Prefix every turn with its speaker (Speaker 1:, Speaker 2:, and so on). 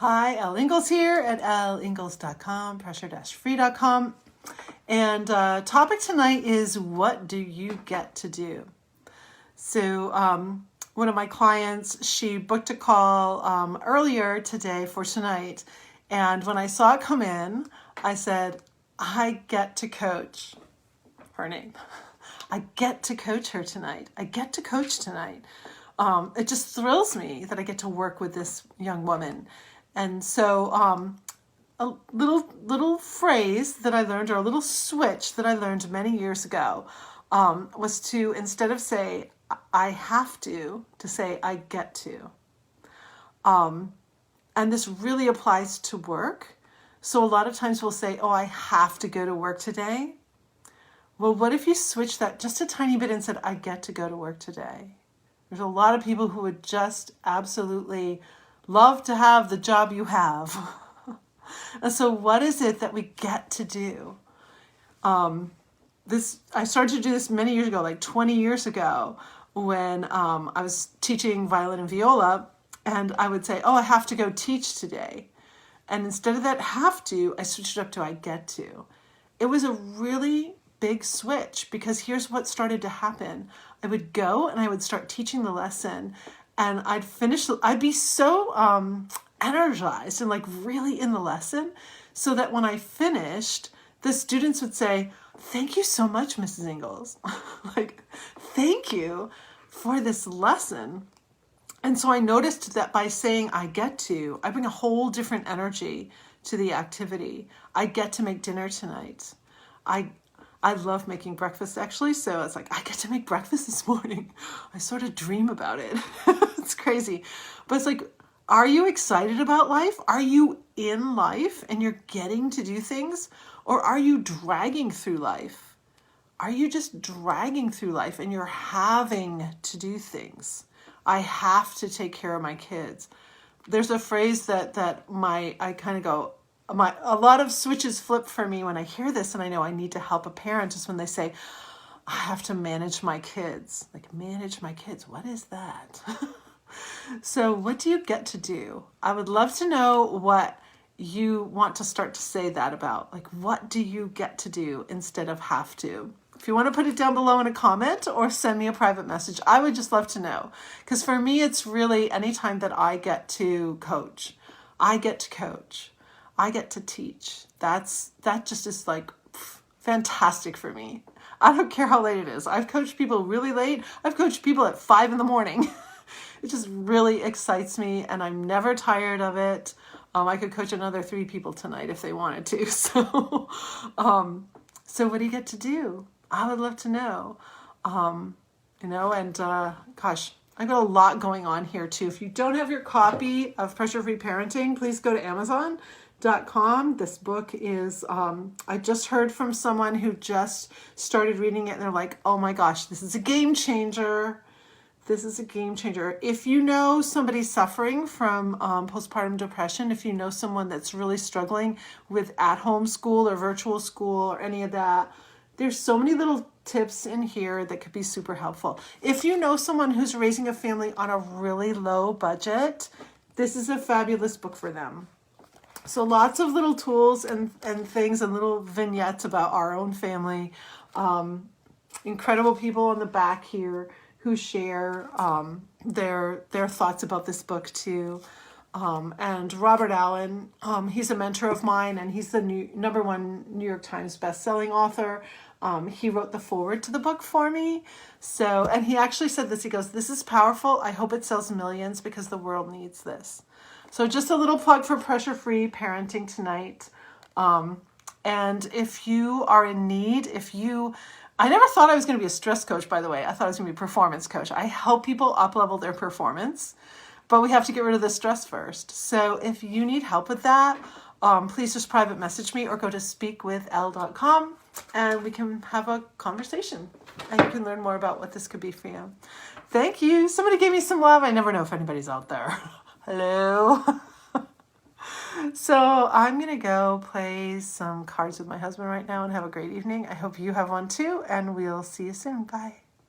Speaker 1: Hi, Elle Ingalls here at elleingles.com, pressure-free.com. And topic tonight is, what do you get to do? So one of my clients, she booked a call earlier today for tonight. And when I saw it come in, I said, I get to coach her name. I get to coach her tonight. I get to coach tonight. It just thrills me that I get to work with this young woman. And so a little phrase that I learned, or a little switch that I learned many years ago, was to, instead of say, I have to say, I get to. And this really applies to work. So a lot of times we'll say, oh, I have to go to work today. Well, what if you switch that just a tiny bit and said, I get to go to work today? There's a lot of people who would just absolutely love to have the job you have. And so what is it that we get to do? I started to do this many years ago, like 20 years ago, when I was teaching violin and viola, and I would say, oh, I have to go teach today. And instead of that have to, I switched it up to I get to. It was a really big switch, because here's what started to happen. I would go and I would start teaching the lesson, and I'd be so energized and like really in the lesson, so that when I finished, the students would say, thank you so much, Mrs. Ingalls. Like, thank you for this lesson. And so I noticed that by saying I get to, I bring a whole different energy to the activity. I get to make dinner tonight. I love making breakfast, actually, so it's like, I get to make breakfast this morning. I sort of dream about it. It's crazy. But it's like, are you excited about life? Are you in life and you're getting to do things? Or are you dragging through life? Are you just dragging through life and you're having to do things? I have to take care of my kids. There's a phrase that I kind of go, a lot of switches flip for me when I hear this, and I know I need to help a parent, is when they say, I have to manage my kids. Like, manage my kids, what is that? So what do you get to do? I would love to know what you want to start to say that about. Like, what do you get to do instead of have to? If you want to put it down below in a comment or send me a private message, I would just love to know. Because for me, it's really anytime that I get to coach. I get to coach. I get to teach. That just is like fantastic for me. I don't care how late it is. I've coached people really late. I've coached people at 5 in. It just really excites me, and I'm never tired of it. I could coach another 3 people tonight if they wanted to. So, so what do you get to do? I would love to know. Gosh, I've got a lot going on here too. If you don't have your copy of Pressure Free Parenting, please go to Amazon.com. This book is, I just heard from someone who just started reading it, and they're like, oh my gosh, this is a game changer. This is a game changer. If you know somebody suffering from postpartum depression, if you know someone that's really struggling with at-home school or virtual school or any of that, there's so many little tips in here that could be super helpful. If you know someone who's raising a family on a really low budget, this is a fabulous book for them. So lots of little tools and things and little vignettes about our own family. Incredible people on the back here who share their thoughts about this book too. And Robert Allen, he's a mentor of mine, and he's the #1 New York Times bestselling author. He wrote the foreword to the book for me. So, and he actually said this, he goes, this is powerful. I hope it sells millions because the world needs this. So just a little plug for Pressure Free Parenting tonight. And if you are in need, I never thought I was going to be a stress coach, by the way. I thought I was going to be a performance coach. I help people up-level their performance, but we have to get rid of the stress first. So if you need help with that, please just private message me or go to speakwithelle.com, and we can have a conversation, and you can learn more about what this could be for you. Thank you. Somebody gave me some love. I never know if anybody's out there. Hello. So I'm going to go play some cards with my husband right now and have a great evening. I hope you have one too, and we'll see you soon. Bye.